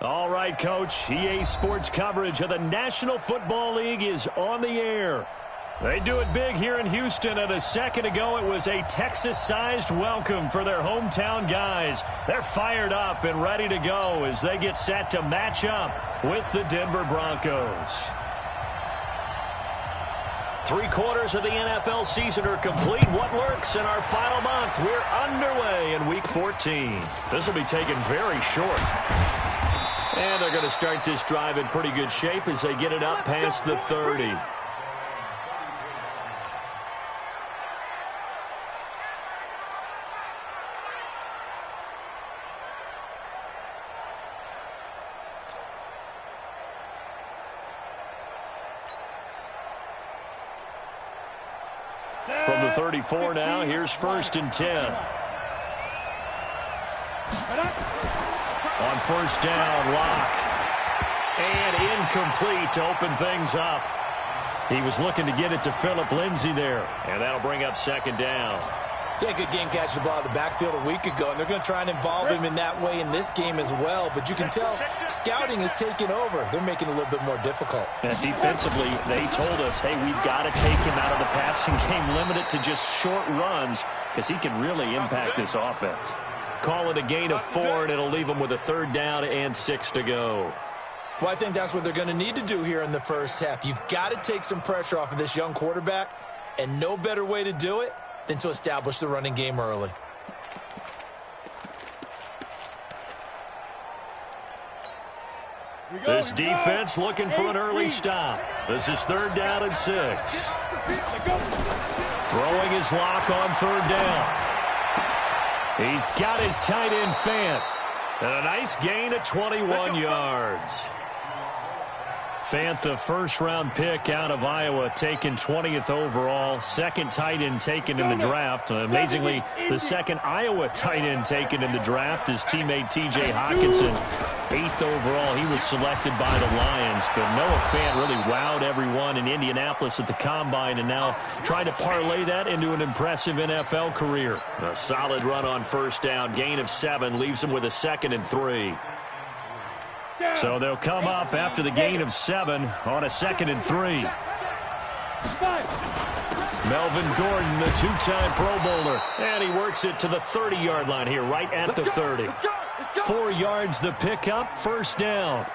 All right, Coach. EA Sports coverage of the National Football League is on the air. They do it big here in Houston, and a second ago it was a Texas-sized welcome for their hometown guys. They're fired up and ready to go as they get set to match up with the Denver Broncos. 3/4 of the NFL season are complete. What lurks in our final month? We're underway in Week 14. This will be taken very short. And they're going to start this drive in pretty good shape as they get it up past the 30. From the 34 now, here's 1st and 10. On 1st down, Locke. And incomplete to open things up. He was looking to get it to Phillip Lindsay there. And that'll bring up 2nd down. Yeah, good game catching the ball in the backfield a week ago, and they're going to try and involve him in that way in this game as well. But you can tell scouting is taking over. They're making it a little bit more difficult. And defensively, they told us, hey, we've got to take him out of the passing game, limit it to just short runs, because he can really impact this offense. Call it a gain of 4, and it'll leave them with a 3rd down and 6 to go. Well, I think that's what they're going to need to do here in the first half. You've got to take some pressure off of this young quarterback, and no better way to do it than to establish the running game early. This defense looking for an early stop. This is 3rd down and 6. Throwing his Lock on 3rd down. He's got his tight end Fant. And a nice gain of 21 yards. Fant, the first-round pick out of Iowa, taken 20th overall. 2nd tight end taken in the draft. Amazingly, the 2nd Iowa tight end taken in the draft. His teammate T.J. Hockenson, 8th overall. He was selected by the Lions. But Noah Fant really wowed everyone in Indianapolis at the Combine, and now trying to parlay that into an impressive NFL career. A solid run on 1st down. Gain of 7 leaves him with a 2nd and 3. So they'll come up after the gain of 7 on a 2nd and 3. Melvin Gordon, the 2-time Pro Bowler, and he works it to the 30-yard line here, right at the 30. 4 yards the pickup, 1st down.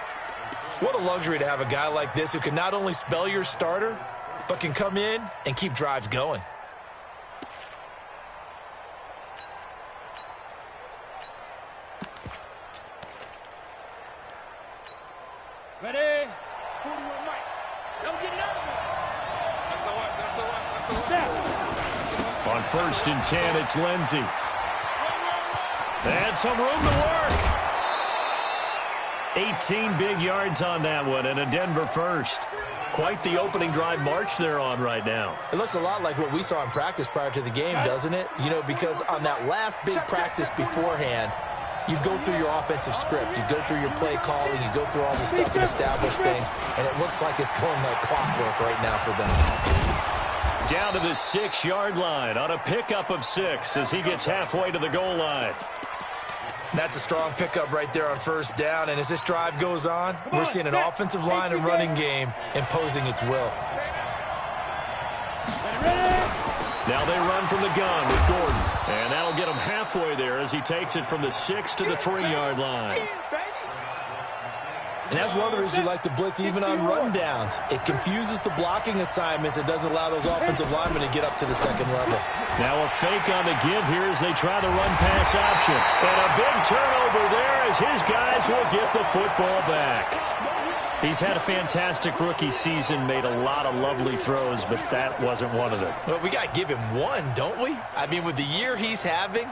What a luxury to have a guy like this who can not only spell your starter, but can come in and keep drives going. Ready? 41 mics. Don't get nervous. On 1st and 10, it's Lindsay. And some room to work. 18 big yards on that one, and a Denver first. Quite the opening drive march they're on right now. It looks a lot like what we saw in practice prior to the game, doesn't it? You know, because on that last big practice beforehand, you go through your offensive script. You go through your play calling. You go through all this stuff and establish things. And it looks like it's going like clockwork right now for them. Down to the 6-yard line on a pickup of 6 as he gets halfway to the goal line. That's a strong pickup right there on 1st down. And as this drive goes on, we're seeing an offensive line and running game imposing its will. Now they run from the gun with Gordon. And that'll get him halfway there as he takes it from the 6 to the 3-yard line. And that's one of the reasons you like to blitz even on rundowns. It confuses the blocking assignments. It doesn't allow those offensive linemen to get up to the 2nd level. Now a fake on the give here as they try the run-pass option. And a big turnover there as his guys will get the football back. He's had a fantastic rookie season, made a lot of lovely throws, but that wasn't one of them. Well, we got to give him one, don't we? I mean, with the year he's having,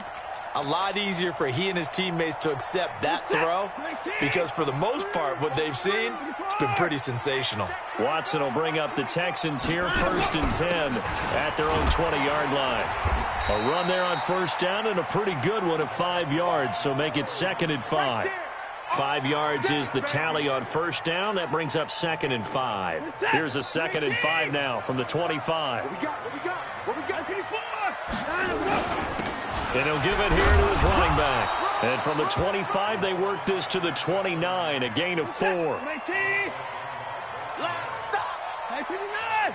a lot easier for he and his teammates to accept that throw because for the most part, what they've seen, it's been pretty sensational. Watson will bring up the Texans here, 1st and 10 at their own 20-yard line. A run there on 1st down and a pretty good one of 5 yards, so make it 2nd and 5. 5 yards is the tally on 1st down. That brings up 2nd and 5. Here's a 2nd and 5 now from the 25. What we got? 54! And he'll give it here to his running back. And from the 25, they work this to the 29, a gain of 4. 19. Last stop. 59.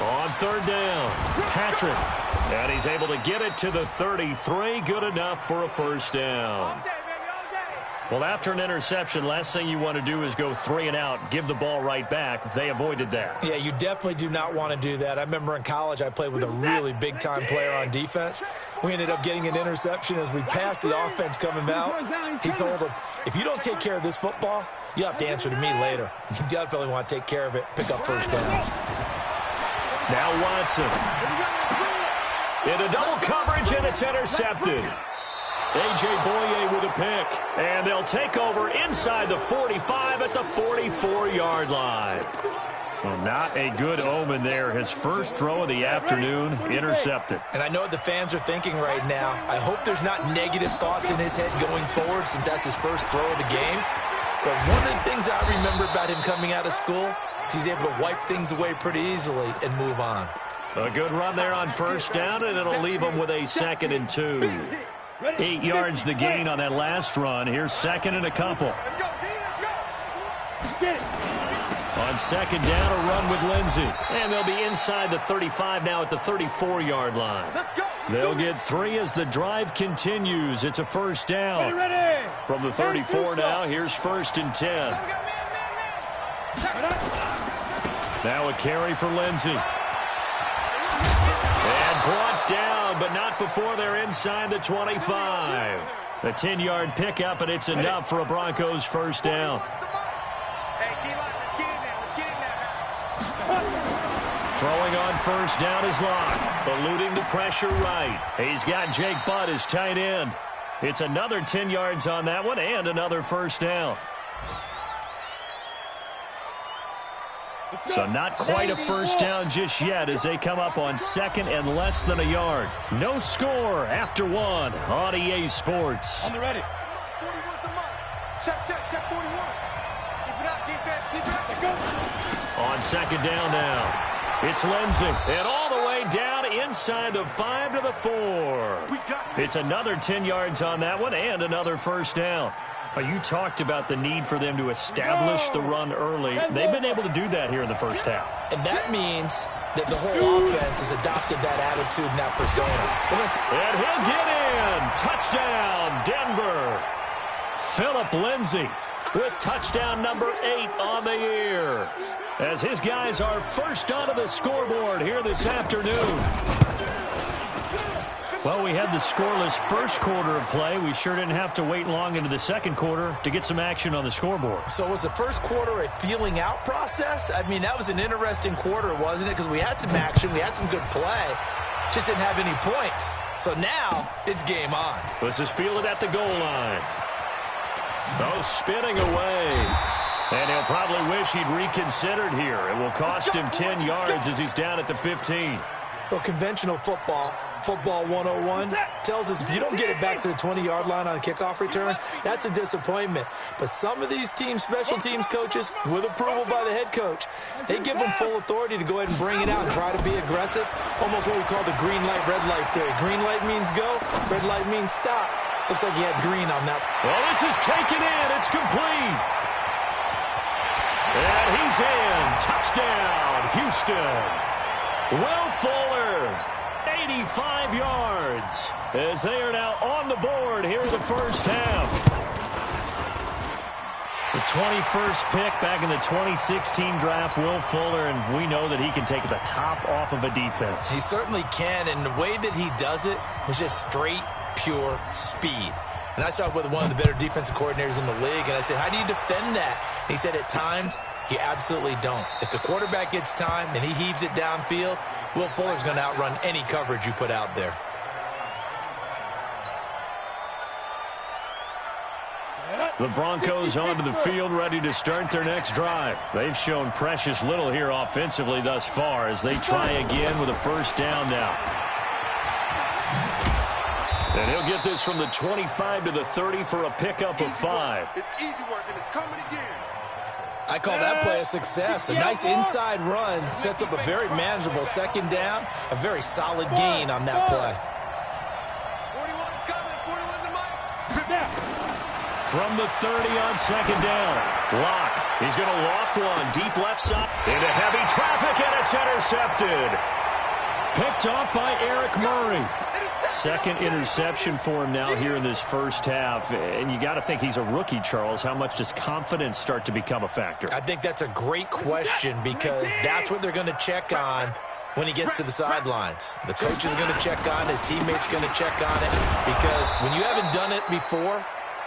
On third down, Patrick. And he's able to get it to the 33. Good enough for a first down. Well, after an interception, last thing you want to do is go 3 and out, give the ball right back. They avoided that. Yeah, you definitely do not want to do that. I remember in college I played with a really big-time player on defense. We ended up getting an interception as we passed the offense coming out. He told him, if you don't take care of this football, you'll have to answer to me later. You definitely want to take care of it, pick up first downs. Now Watson. Into double coverage, and it's intercepted. A.J. Boye with a pick. And they'll take over inside the 45 at the 44-yard line. Well, not a good omen there. His first throw of the afternoon, intercepted. And I know what the fans are thinking right now. I hope there's not negative thoughts in his head going forward since that's his first throw of the game. But one of the things I remember about him coming out of school is he's able to wipe things away pretty easily and move on. A good run there on first down, and it'll leave him with a 2nd and 2. 8 yards the gain on that last run. Here's 2nd and a couple. Let's go, D, let's go. Get it. On 2nd down, a run with Lindsey. And they'll be inside the 35 now at the 34-yard line. Let's go. They'll get 3 as the drive continues. It's a first down. Ready. From the 34 now, here's 1st and 10. Now a carry for Lindsey. And brought down, but not before they're inside the 25. A 10-yard pickup, and it's enough for a Broncos first down. Throwing on first down is Locke. Eluding the pressure right. He's got Jake Butt as tight end. It's another 10 yards on that one and another first down. So not quite a first down just yet as they come up on 2nd and less than a yard. No score after 1 on EA Sports. On the ready. 41's the mark. Check 41. Keep it up, defense. Keep it up. Let's go. On 2nd down now. It's Lindsey. And all the way down inside the 5 to the 4. It's another 10 yards on that one and another first down. You talked about the need for them to establish the run early. They've been able to do that here in the first half. And that means that the whole offense has adopted that attitude and that persona. And he'll get in. Touchdown, Denver. Philip Lindsey with touchdown number 8 on the year. As his guys are first onto the scoreboard here this afternoon. Well, we had the scoreless first quarter of play. We sure didn't have to wait long into the second quarter to get some action on the scoreboard. So was the first quarter a feeling out process? I mean, that was an interesting quarter, wasn't it? Because we had some action, we had some good play, just didn't have any points. So now it's game on. This is fielded at the goal line. Oh, spinning away. And he'll probably wish he'd reconsidered here. It will cost him 10 yards as he's down at the 15. Well, conventional football 101, tells us if you don't get it back to the 20-yard line on a kickoff return, that's a disappointment. But some of these teams, special teams coaches, with approval by the head coach, they give them full authority to go ahead and bring it out and try to be aggressive. Almost what we call the green light, red light theory. Green light means go, red light means stop. Looks like he had green on that. Well, this is taken in. It's complete. And he's in. Touchdown, Houston. Will Fuller, 85 yards, as they are now on the board here in the first half. The 21st pick back in the 2016 draft, Will Fuller, and we know that he can take the top off of a defense. He certainly can, and the way that he does it is just straight, pure speed. And I talked with one of the better defensive coordinators in the league, and I said, how do you defend that? And he said, at times, you absolutely don't. If the quarterback gets time and he heaves it downfield, Will Fuller's going to outrun any coverage you put out there. The Broncos onto the field, ready to start their next drive. They've shown precious little here offensively thus far as they try again with a first down now. And he'll get this from the 25 to the 30 for a pickup of 5. It's easy work, and it's coming again. I call that play a success. A nice inside run sets up a very manageable second down, a very solid gain on that play. 41's coming. 41's the mic. From the 30 on second down. Lock. He's going to loft one. Deep left side. Into heavy traffic, and it's intercepted. Picked off by Eric Murray. Second interception for him now here in this first half. And you got to think he's a rookie, Charles. How much does confidence start to become a factor? I think that's a great question because that's what they're going to check on when he gets to the sidelines. The coach is going to check on it. His teammates are going to check on it because when you haven't done it before,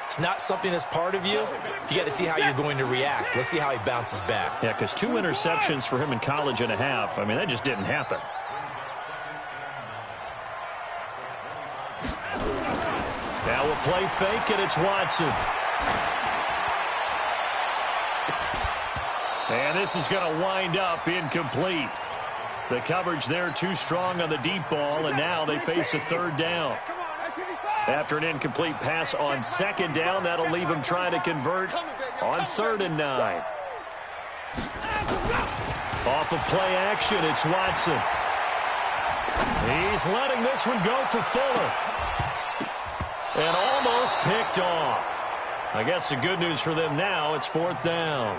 it's not something that's part of you. You got to see how you're going to react. Let's see how he bounces back. Yeah, because 2 interceptions for him in college and a half. I mean, that just didn't happen. Now a play fake, and it's Watson. And this is going to wind up incomplete. The coverage there too strong on the deep ball, and now they face a third down. After an incomplete pass on second down, that'll leave him trying to convert on 3rd and 9. Off of play action, it's Watson. He's letting this one go for Fuller. And almost picked off. I guess the good news for them now, it's 4th down.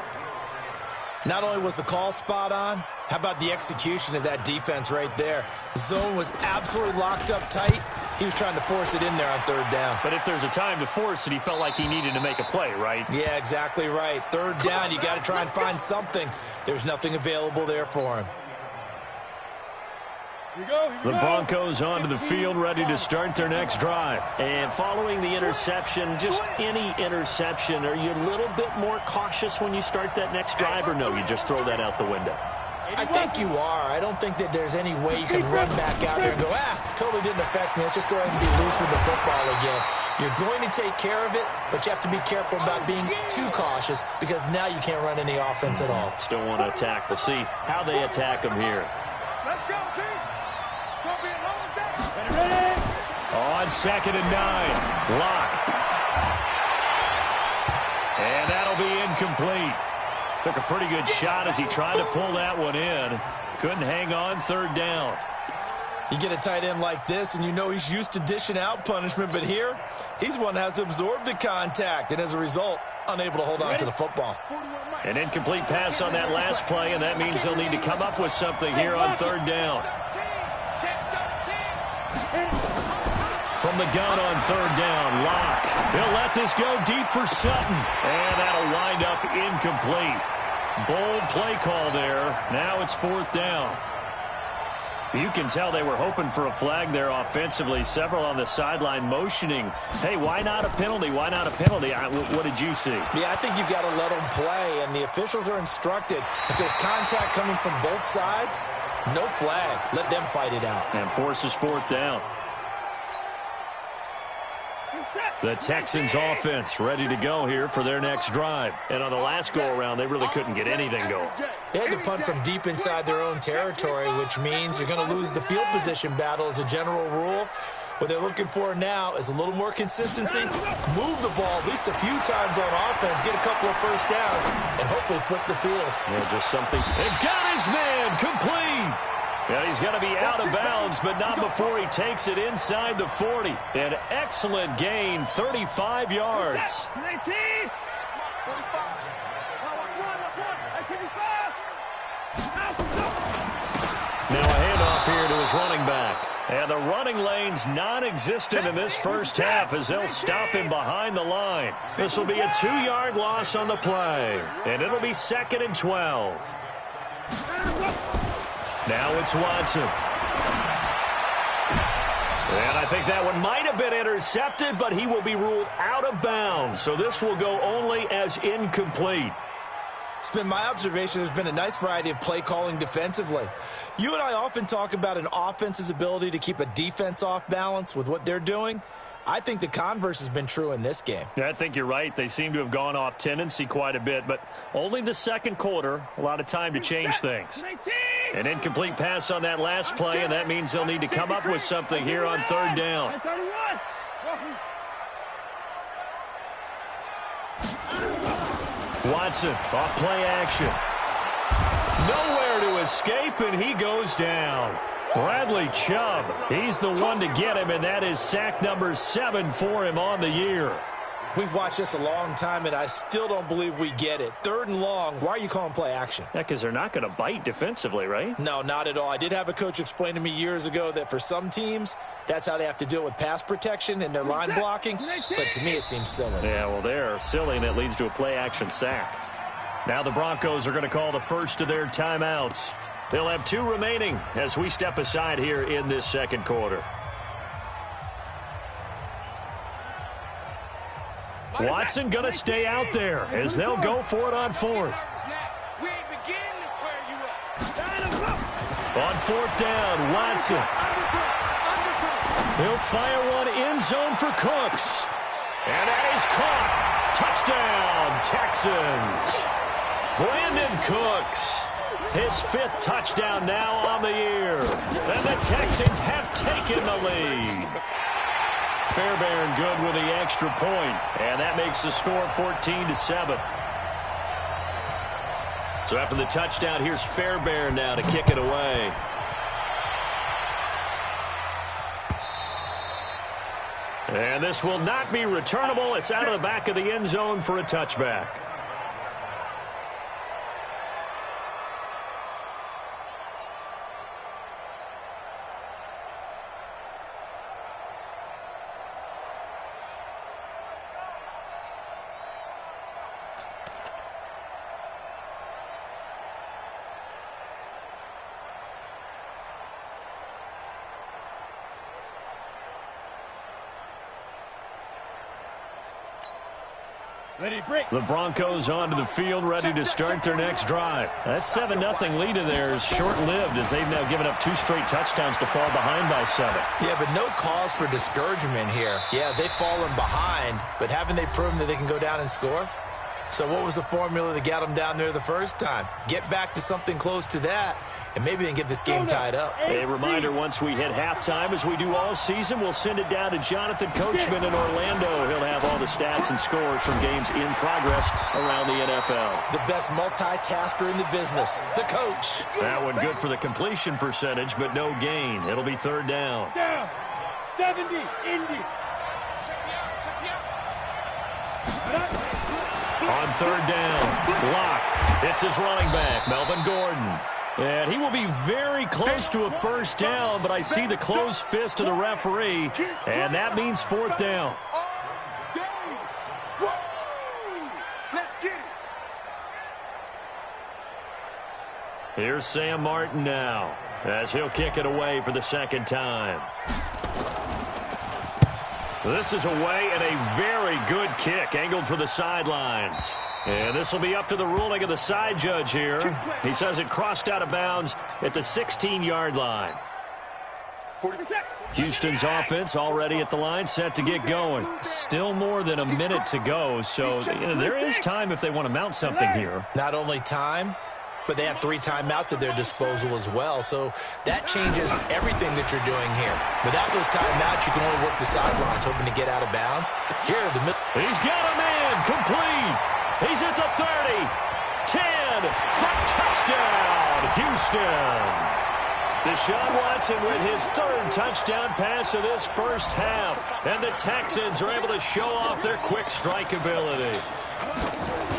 Not only was the call spot on, how about the execution of that defense right there? The zone was absolutely locked up tight. He was trying to force it in there on 3rd down. But if there's a time to force it, he felt like he needed to make a play, right? Yeah, exactly right. 3rd down, you got to try and find something. There's nothing available there for him. The Broncos onto the field, ready to start their next drive. And following the interception, just any interception, are you a little bit more cautious when you start that next drive, or no, you just throw that out the window? I think you are. I don't think that there's any way you can run back out there and go, totally didn't affect me. Let's just go ahead and be loose with the football again. You're going to take care of it, but you have to be careful about being too cautious because now you can't run any offense at all. Still want to attack. We'll see how they attack them here. Let's go, team. On 2nd and 9, Lock. And that'll be incomplete. Took a pretty good shot as he tried to pull that one in. Couldn't hang on 3rd down. You get a tight end like this, and you know he's used to dishing out punishment, but here, he's one that has to absorb the contact, and as a result, unable to hold on to the football. An incomplete pass on that last play, and that means they'll need to come up with something here on 3rd down. From the gun on 3rd down, Lock. He'll let this go deep for Sutton. And that'll wind up incomplete. Bold play call there. Now it's 4th down. You can tell they were hoping for a flag there offensively. Several on the sideline motioning. Hey, why not a penalty? Why not a penalty? What did you see? Yeah, I think you've got to let them play, and the officials are instructed. If there's contact coming from both sides, no flag. Let them fight it out. And forces 4th down. The Texans offense ready to go here for their next drive. And on the last go-around, they really couldn't get anything going. They had to punt from deep inside their own territory, which means you're going to lose the field position battle as a general rule. What they're looking for now is a little more consistency, move the ball at least a few times on offense, get a couple of first downs, and hopefully flip the field. Yeah, just something. And got his man complete. Yeah, he's going to be out of bounds, but not before he takes it inside the 40. An excellent gain, 35 yards. Now a handoff here to his running back. And the running lane's non-existent in this first half as they'll stop him behind the line. This will be a 2-yard loss on the play. And it'll be 2nd and 12. Now it's Watson. And I think that one might have been intercepted, but he will be ruled out of bounds. So this will go only as incomplete. It's been my observation there's been a nice variety of play calling defensively. You and I often talk about an offense's ability to keep a defense off balance with what they're doing. I think the converse has been true in this game. Yeah, I think you're right. They seem to have gone off tendency quite a bit, but only the second quarter, a lot of time to change things. An incomplete pass on that last play, and that means they'll need to come up with something here on 3rd down. Watson off play action. Nowhere to escape, and he goes down. Bradley Chubb, he's the one to get him, and that is sack number 7 for him on the year. We've watched this a long time, and I still don't believe we get it. 3rd and long, why are you calling play action? Yeah, because they're not going to bite defensively, right? No, not at all. I did have a coach explain to me years ago that for some teams, that's how they have to deal with pass protection and their line blocking. But to me, it seems silly. Yeah, well, they're silly, and it leads to a play action sack. Now the Broncos are going to call the first of their timeouts. They'll have 2 remaining as we step aside here in this second quarter. Watson going to stay out there as they'll go for it on 4th. On 4th down, Watson. He'll fire one end zone for Cooks. And that is caught. Touchdown, Texans. Brandon Cooks. His 5th touchdown now on the year. And the Texans have taken the lead. Fairbairn good with the extra point, and that makes the score 14-7. So after the touchdown, here's Fairbairn now to kick it away. And this will not be returnable. It's out of the back of the end zone for a touchback. The Broncos onto the field, ready to start their next drive. That 7-0 lead of theirs short-lived as they've now given up 2 straight touchdowns to fall behind by 7. Yeah, but no cause for discouragement here. Yeah, they've fallen behind, but haven't they proven that they can go down and score? So what was the formula that got them down there the first time? Get back to something close to that, and maybe they can get this game tied up. A reminder, once we hit halftime, as we do all season, we'll send it down to Jonathan Coachman in Orlando. He'll have all the stats and scores from games in progress around the NFL. The best multitasker in the business, the coach. That one good for the completion percentage, but no gain. It'll be 3rd down. Down. 70, Indy. On 3rd down, Locke. It's his running back, Melvin Gordon. And he will be very close to a 1st down, but I see the closed fist of the referee, and that means 4th down. Let's get it. Here's Sam Martin now, as he'll kick it away for the 2nd time. This is away and a very good kick, angled for the sidelines. And this will be up to the ruling of the side judge here. He says it crossed out of bounds at the 16-yard line. Houston's offense already at the line, set to get going. Still more than a minute to go, so there is time if they want to mount something here. Not only time, but they have 3 timeouts at their disposal as well. So that changes everything that you're doing here. Without those timeouts, you can only work the sidelines, hoping to get out of bounds. Here, the middle. He's got a man, complete. He's at the 30, 10, for touchdown, Houston. Deshaun Watson with his 3rd touchdown pass of this first half. And the Texans are able to show off their quick strike ability.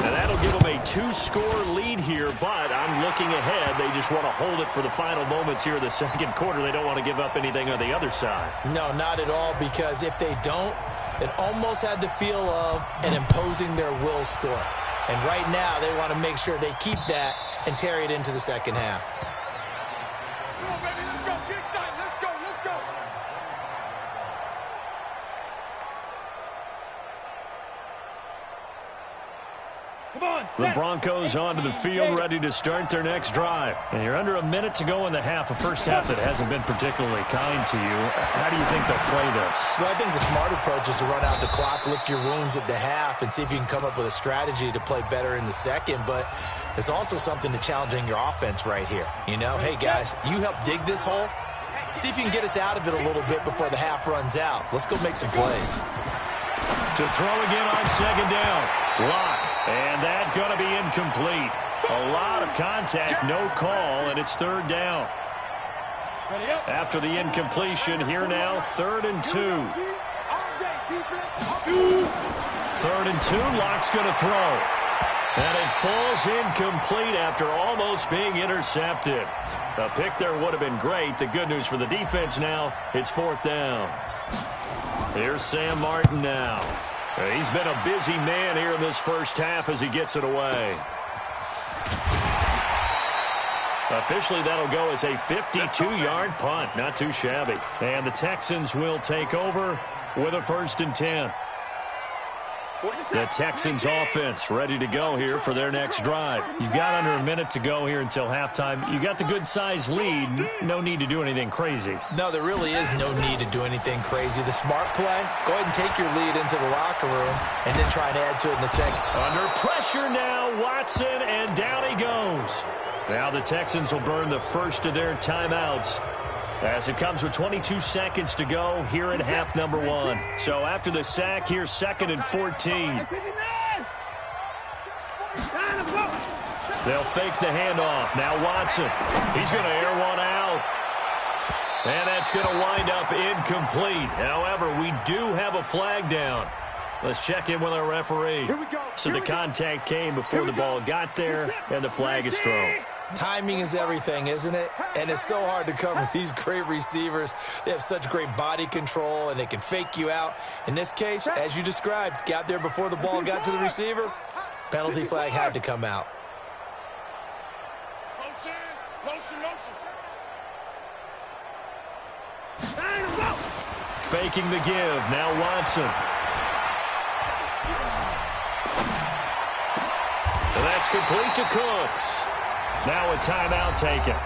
And that'll give them a 2-score lead here, but I'm looking ahead. They just want to hold it for the final moments here of the second quarter. They don't want to give up anything on the other side. No, not at all, because if they don't, it almost had the feel of an imposing their will score. And right now, they want to make sure they keep that and carry it into the second half. Come on, baby, let's go. Get excited. Let's go. Let's go. Come on, the Broncos onto the field, ready to start their next drive. And you're under a minute to go in the half, a first half that hasn't been particularly kind to you. How do you think they'll play this? Well, I think the smart approach is to run out the clock, lick your wounds at the half, and see if you can come up with a strategy to play better in the second. But there's also something to challenging your offense right here. You know, hey, guys, you help dig this hole. See if you can get us out of it a little bit before the half runs out. Let's go make some plays. To throw again on 2nd down. Locke. And that's going to be incomplete. A lot of contact, no call, and it's third down. After the incompletion, here now, 3rd and 2. 3rd and 2, Locke's going to throw. And it falls incomplete after almost being intercepted. A pick there would have been great. The good news for the defense now, it's 4th down. Here's Sam Martin now. He's been a busy man here in this first half as he gets it away. Officially, that'll go as a 52-yard punt. Not too shabby. And the Texans will take over with a 1st and 10. The Texans offense ready to go here for their next drive. You've got under a minute to go here until halftime. You got the good-sized lead. No need to do anything crazy. No, there really is no need to do anything crazy. The smart play, go ahead and take your lead into the locker room and then try and add to it in a second. Under pressure now, Watson, and down he goes. Now the Texans will burn the first of their timeouts as it comes with 22 seconds to go here in half number 1. So after the sack, here's 2nd and 14. They'll fake the handoff. Now Watson. He's going to air one out. And that's going to wind up incomplete. However, we do have a flag down. Let's check in with our referee. So the contact came before the ball got there, and the flag is thrown. Timing is everything, isn't it? And it's so hard to cover these great receivers. They have such great body control, and they can fake you out. In this case, as you described, got there before the ball got to the receiver. Penalty flag had to come out. Faking the give. Now Watson. And that's complete to Cooks. Now a timeout taken.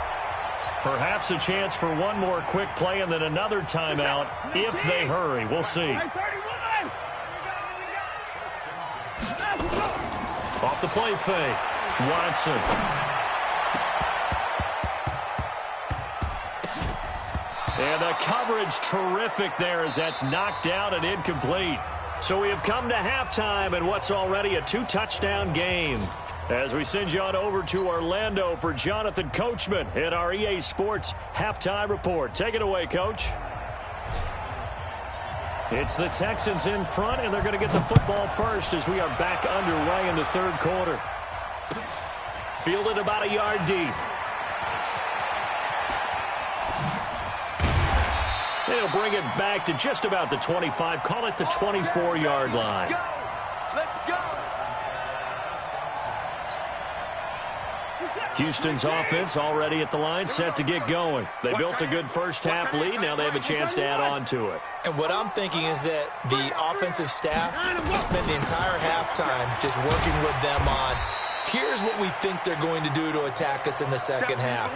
Perhaps a chance for one more quick play and then another timeout if they hurry. We'll see. Off the play fake. Watson. And the coverage terrific there as that's knocked out and incomplete. So we have come to halftime in what's already a 2-touchdown game. As we send you on over to Orlando for Jonathan Coachman in our EA Sports Halftime Report. Take it away, Coach. It's the Texans in front, and they're going to get the football first as we are back underway in the third quarter. Fielded about a yard deep. They'll bring it back to just about the 25. Call it the 24-yard line. Let's go. Houston's offense already at the line, set to get going. They built a good first-half lead. Now they have a chance to add on to it. And what I'm thinking is that the offensive staff spent the entire halftime just working with them on, here's what we think they're going to do to attack us in the second half.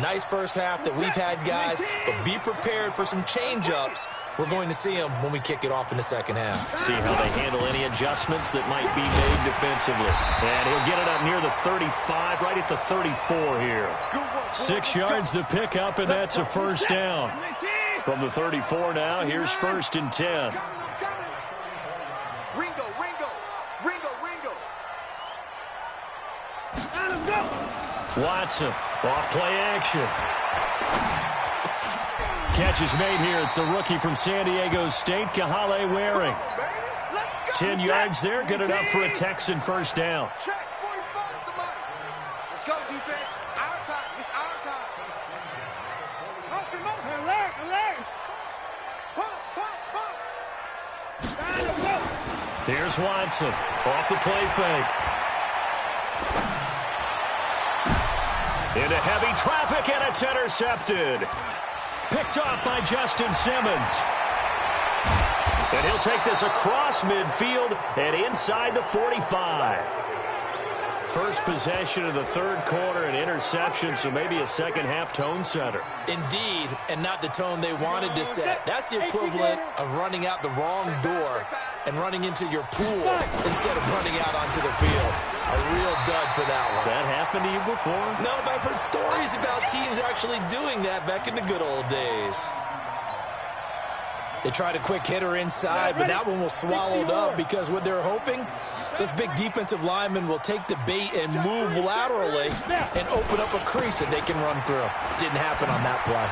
Nice first half that we've had, guys, but be prepared for some change-ups. We're going to see them when we kick it off in the second half. See how they handle any adjustments that might be made defensively. And he'll get it up near the 35, right at the 34 here. 6 yards the pickup, and that's a first down. From the 34 now, here's 1st and 10. Ringo. Watson, off play action. Catch is made here. It's the rookie from San Diego State, Kahale Waring. 10 yards there, good enough for a Texan first down. Check 45 at the money. Let's go, defense. Our time. It's our time. Alert. Pump. Here's Watson, off the play fake. Into heavy traffic, and it's intercepted. Picked off by Justin Simmons. And he'll take this across midfield and inside the 45. First possession of the third quarter, an interception, so maybe a second-half tone setter. Indeed, and not the tone they wanted to set. That's the equivalent of running out the wrong door and running into your pool instead of running out onto the field. A real dud for that one. Has that happened to you before? No, but I've heard stories about teams actually doing that back in the good old days. They tried a quick hitter inside, but that one was swallowed up because what they're hoping, those big defensive linemen will take the bait and move laterally and open up a crease that they can run through. Didn't happen on that play.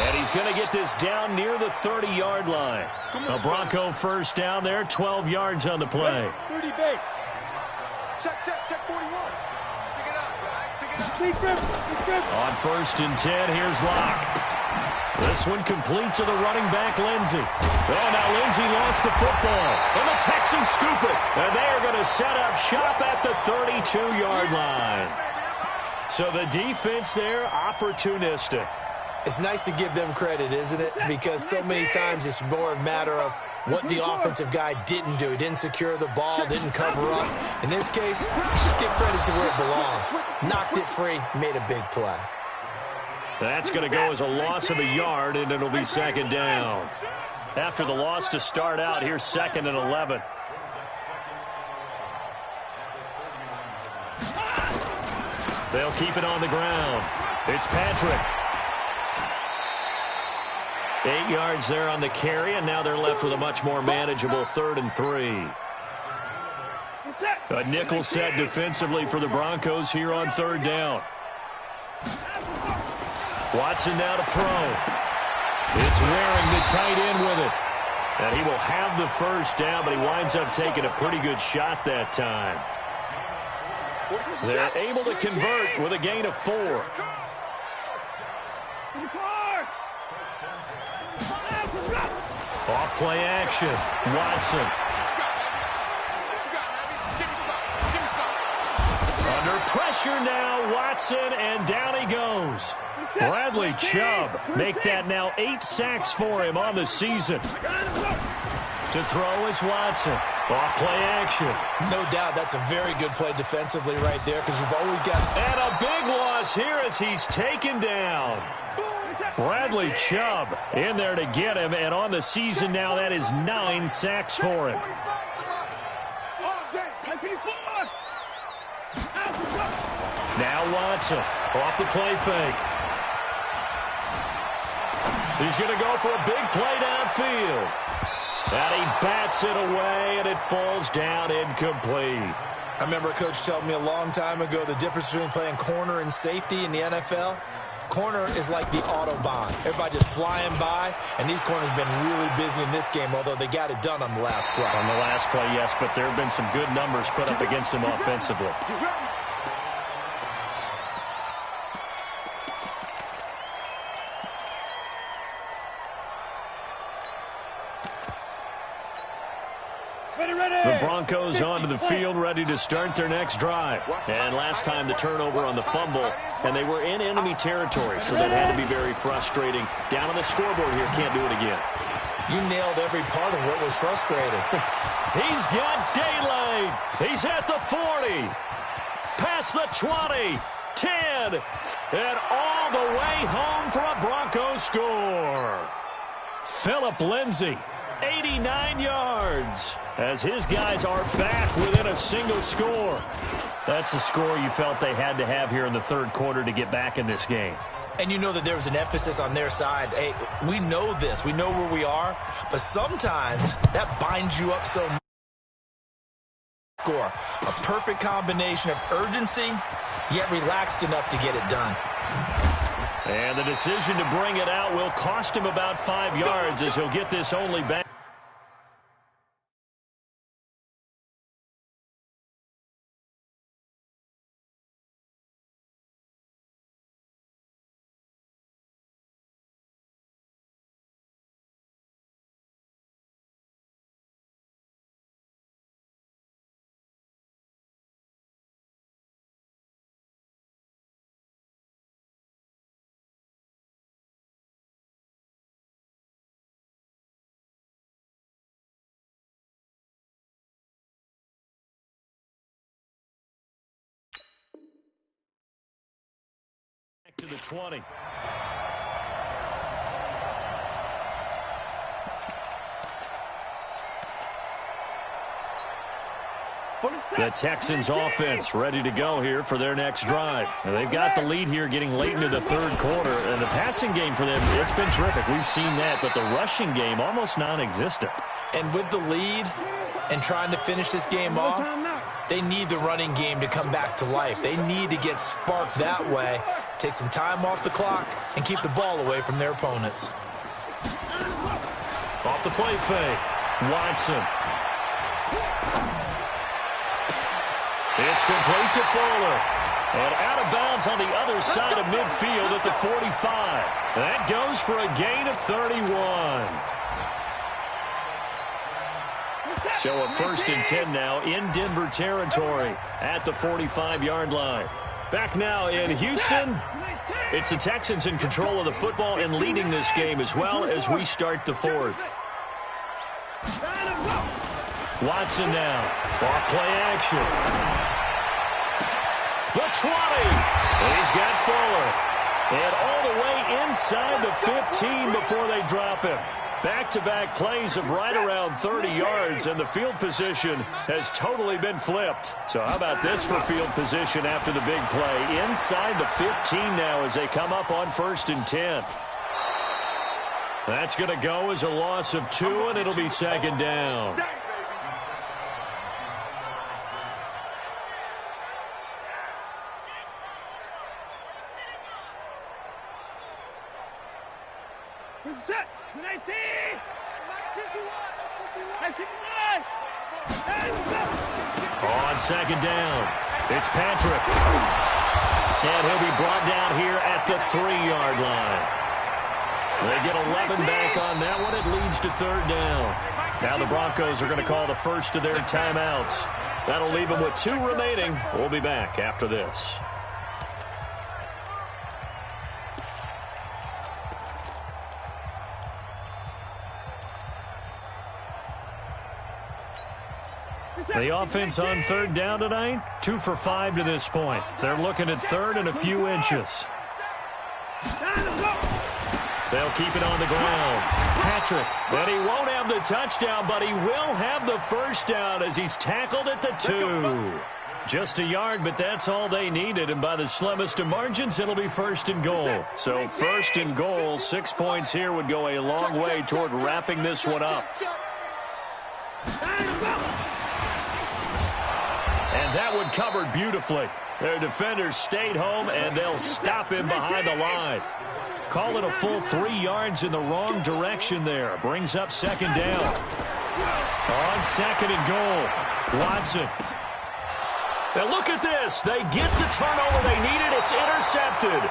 And he's going to get this down near the 30-yard line. A Bronco first down there, 12 yards on the play. 30 base. Check 41. Pick it up, guys. Pick it up. On 1st and 10, here's Locke. This one complete to the running back, Lindsey. Oh, now Lindsey lost the football. And the Texans scoop it. And they are going to set up shop at the 32-yard line. So the defense there, opportunistic. It's nice to give them credit, isn't it? Because so many times it's more a matter of what the offensive guy didn't do. He didn't secure the ball, didn't cover up. In this case, let's just give credit to where it belongs. Knocked it free, made a big play. That's going to go as a loss of a yard, and it'll be 2nd down. After the loss to start out, here's 2nd and 11. They'll keep it on the ground. It's Patrick. 8 yards there on the carry, and now they're left with a much more manageable 3rd and 3. A nickel set defensively for the Broncos here on 3rd down. Watson now to throw. It's Waring, the tight end, with it. And he will have the first down, but he winds up taking a pretty good shot that time. They're able to convert with a gain of 4. Off play action. Watson. Under pressure now, Watson, and down he goes. Bradley Chubb make that now 8 sacks for him on the season. To throw is Watson. Off play action. No doubt that's a very good play defensively right there because you've always got... And a big loss here as he's taken down. Bradley Chubb in there to get him, and on the season now that is 9 sacks for him. Now Watson off the play fake. He's going to go for a big play downfield. And he bats it away, and it falls down incomplete. I remember a coach telling me a long time ago the difference between playing corner and safety in the NFL. Corner is like the Autobahn. Everybody just flying by, and these corners have been really busy in this game, although they got it done on the last play. On the last play, yes, but there have been some good numbers put up against them offensively. The Broncos onto the field, ready to start their next drive. And last time the turnover on the fumble, and they were in enemy territory, so that had to be very frustrating. Down on the scoreboard here, can't do it again. You nailed every part of what was frustrating. He's got daylight. He's at the 40. Past the 20. 10. And all the way home for a Broncos score. Phillip Lindsay, 89 yards. As his guys are back within a single score. That's a score you felt they had to have here in the 3rd quarter to get back in this game. And you know that there was an emphasis on their side. Hey, we know this. We know where we are. But sometimes that binds you up so much. Score. A perfect combination of urgency, yet relaxed enough to get it done. And the decision to bring it out will cost him about 5 yards as he'll get this only back. To the 20. The Texans offense ready to go here for their next drive. Now, they've got the lead here getting late into the third quarter, and the passing game for them, it's been terrific. We've seen that, but the rushing game almost non-existent. And with the lead and trying to finish this game off, they need the running game to come back to life. They need to get sparked that way, take some time off the clock, and keep the ball away from their opponents. Off the play fake, Watson. It's complete to Fuller. And out of bounds on the other side of midfield at the 45. That goes for a gain of 31. So a 1st and 10 now in Denver territory at the 45-yard line. Back now in Houston. It's the Texans in control of the football and leading this game as well as we start the 4th. Watson now. Off play action. The 20. He's got Fuller. And all the way inside the 15 before they drop him. Back-to-back plays of right around 30 yards, and the field position has totally been flipped. So how about this for field position after the big play? Inside the 15 now as they come up on 1st and 10. That's going to go as a loss of 2, and it'll be 2nd down. Set. 19. 51. On 2nd down, it's Patrick. And he'll be brought down here at the 3-yard line. They get 11 back on that one. It leads to 3rd down. Now the Broncos are going to call the first of their timeouts. That'll leave them with 2 remaining. We'll be back after this. The offense on 3rd down tonight, 2 for 5 to this point. They're looking at 3rd and a few inches. They'll keep it on the ground. Patrick, and he won't have the touchdown, but he will have the 1st down as he's tackled at the 2. Just a yard, but that's all they needed, and by the slimmest of margins, it'll be 1st and goal. So 1st and goal, 6 points here would go a long way toward wrapping this one up. And that one covered beautifully. Their defenders stayed home, and they'll stop him behind the line. Call it a full 3 yards in the wrong direction there. Brings up 2nd down. On 2nd and goal, Watson. Now look at this. They get the turnover they needed. It's intercepted.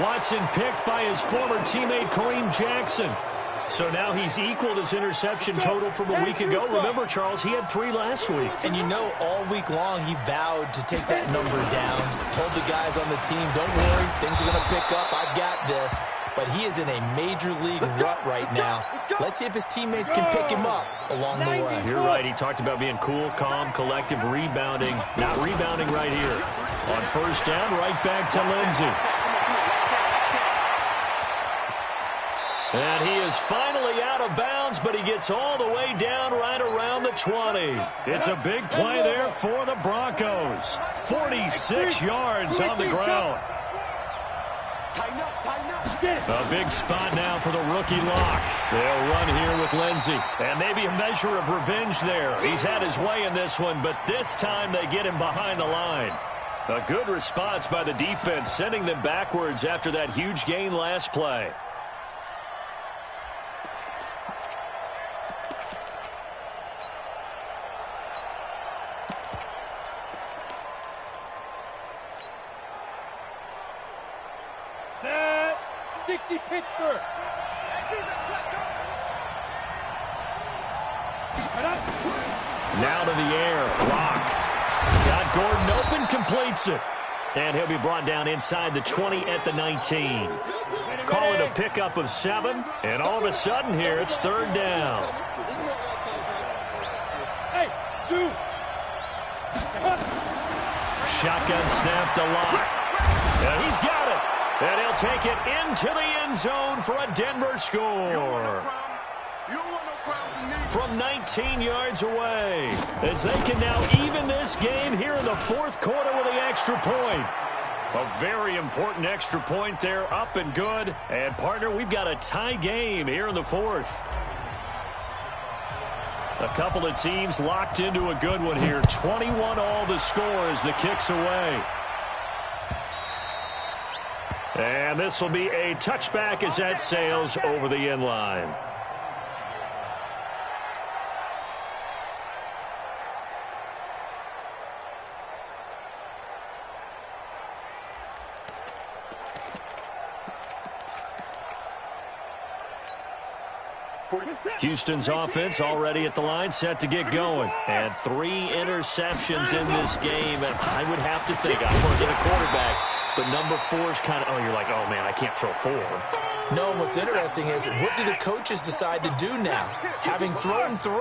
Watson picked by his former teammate Kareem Jackson. So now he's equaled his interception total from a week ago. Remember, Charles, he had 3 last week. And you know, all week long he vowed to take that number down. Told the guys on the team, don't worry, things are going to pick up. I've got this. But he is in a major league rut right now. Let's see if his teammates can pick him up along the way. You're right. He talked about being cool, calm, collective, rebounding. Not rebounding right here. On 1st down, right back to Lindsey. And he is finally out of bounds, but he gets all the way down right around the 20. It's a big play there for the Broncos. 46 yards on the ground. A big spot now for the rookie lock. They'll run here with Lindsey. And maybe a measure of revenge there. He's had his way in this one, but this time they get him behind the line. A good response by the defense, sending them backwards after that huge gain last play. Set. 60 Pittsburgh. Now to the air. Rock. Got Gordon open, completes it. And he'll be brought down inside the 20 at the 19. Call it a pickup of 7. And all of a sudden here, it's 3rd down. Hey, 2. Shotgun snap to Lock. And he's got it. And he'll take it into the end zone for a Denver score. From 19 yards away, as they can now even this game here in the fourth quarter with the extra point. A very important extra point there, up and good. And, partner, we've got a tie game here in the fourth. A couple of teams locked into a good one here. 21 all the score as the kick's away. And this will be a touchback as that sails over the end line. Houston's offense already at the line, set to get going. And 3 interceptions in this game. And I would have to think, I wasn't a quarterback, but number 4 is kind of, oh, you're like, oh, man, I can't throw 4. No, what's interesting is, what do the coaches decide to do now? Having thrown 3,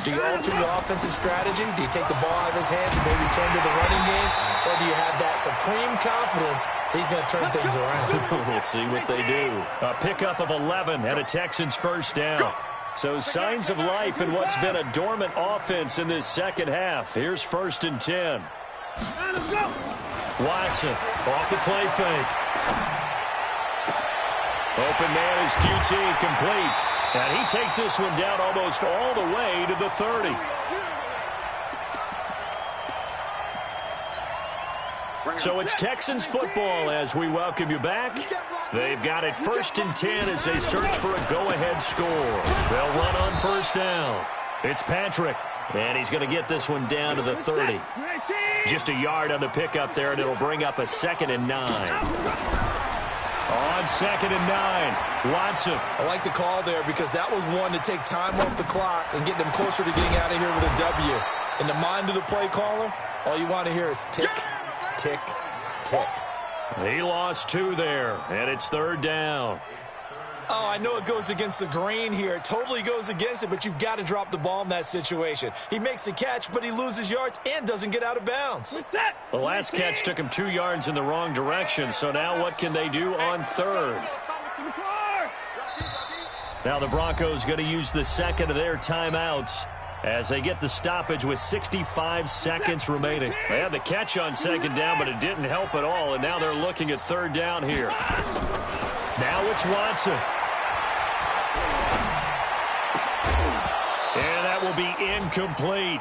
do you alter your offensive strategy? Do you take the ball out of his hands and maybe turn to the running game? Or do you have that supreme confidence that he's going to turn things around? We'll see what they do. A pickup of 11 and a Texans first down. So signs of life in what's been a dormant offense in this second half. Here's 1st and 10. Watson off the play fake. Open man is QT, complete. And he takes this one down almost all the way to the 30. So it's Texans football as we welcome you back. They've got it 1st and 10 as they search for a go-ahead score. They'll run on first down. It's Patrick, and he's going to get this one down to the 30. Just a yard on the pickup there, and it'll bring up a 2nd and 9. On 2nd and 9, Watson. I like the call there because that was one to take time off the clock and get them closer to getting out of here with a W. In the mind of the play caller, all you want to hear is tick, tick, tick. He lost 2 there, and it's 3rd down. Oh, I know it goes against the grain here. It totally goes against it, but you've got to drop the ball in that situation. He makes a catch, but he loses yards and doesn't get out of bounds. The last catch took him 2 yards in the wrong direction, so now what can they do on 3rd? Now the Broncos going to use the second of their timeouts as they get the stoppage with 65 seconds remaining. They had the catch on 2nd down, but it didn't help at all, and now they're looking at 3rd down here. Now it's Watson. And that will be incomplete.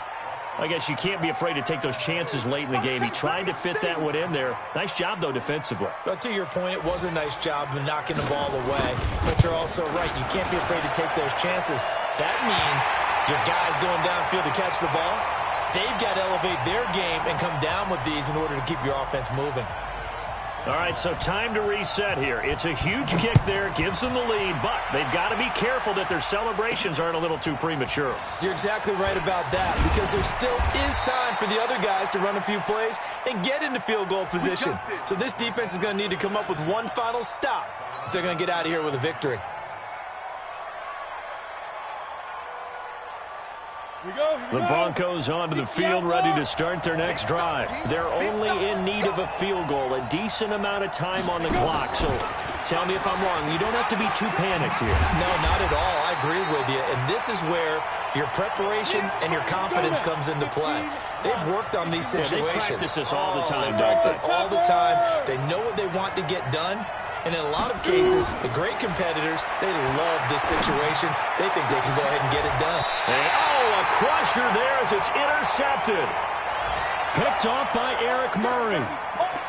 I guess you can't be afraid to take those chances late in the game. He tried to fit that one in there. Nice job, though, defensively. But to your point, it was a nice job of knocking the ball away. But you're also right. You can't be afraid to take those chances. That means your guys going downfield to catch the ball, they've got to elevate their game and come down with these in order to keep your offense moving. All right, so time to reset here. It's a huge kick there, gives them the lead, but they've got to be careful that their celebrations aren't a little too premature. You're exactly right about that, because there still is time for the other guys to run a few plays and get into field goal position. So this defense is going to need to come up with one final stop if they're going to get out of here with a victory. The Broncos onto the field, ready to start their next drive. They're only in need of a field goal, a decent amount of time on the clock. So tell me if I'm wrong. You don't have to be too panicked here. No, not at all. I agree with you. And this is where your preparation and your confidence comes into play. They've worked on these situations. Yeah, they practice this all the time. They practice it all the time. They know what they want to get done. And in a lot of cases, the great competitors, they love this situation. They think they can go ahead and get it done. And, oh, a crusher there as it's intercepted. Picked off by Eric Murray.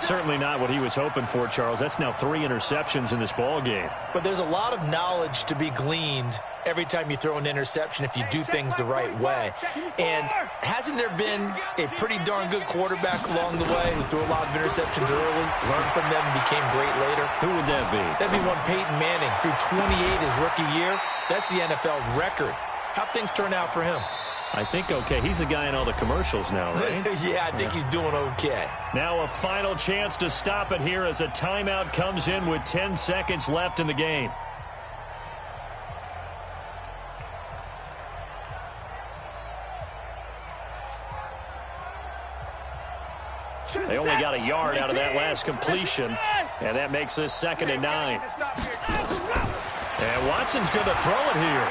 Certainly not what he was hoping for, Charles. That's now 3 interceptions in this ball game. But there's a lot of knowledge to be gleaned every time you throw an interception if you do things the right way. And hasn't there been a pretty darn good quarterback along the way who threw a lot of interceptions early, learned from them, and became great later? Who would that be? That'd be one Peyton Manning. Threw 28 his rookie year. That's the NFL record. How'd things turn out for him? I think okay. He's the guy in all the commercials now, right? Yeah, I think he's doing okay. Now a final chance to stop it here as a timeout comes in with 10 seconds left in the game. They only got a yard out of that last completion, and that makes this 2nd and 9. And Watson's going to throw it here.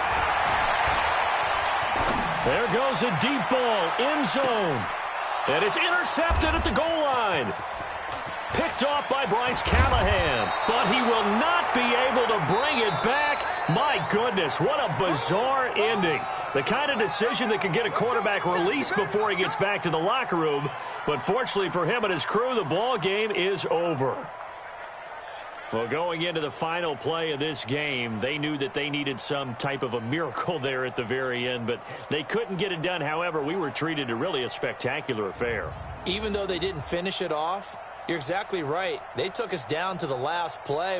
There goes a deep ball, end zone. And it's intercepted at the goal line. Picked off by Bryce Callahan, but he will not be able to bring it back. My goodness, what a bizarre ending. The kind of decision that could get a quarterback released before he gets back to the locker room. But fortunately for him and his crew, the ball game is over. Well, going into the final play of this game, they knew that they needed some type of a miracle there at the very end, but they couldn't get it done. However, we were treated to really a spectacular affair. Even though they didn't finish it off, you're exactly right. They took us down to the last play.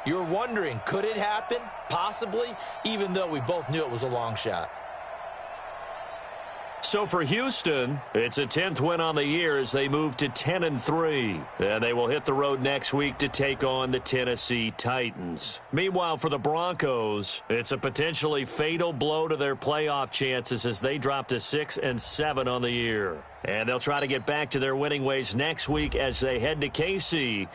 You're wondering, could it happen? Possibly, even though we both knew it was a long shot. So for Houston, it's a 10th win on the year as they move to 10-3. And they will hit the road next week to take on the Tennessee Titans. Meanwhile, for the Broncos, it's a potentially fatal blow to their playoff chances as they drop to 6-7 on the year. And they'll try to get back to their winning ways next week as they head to KC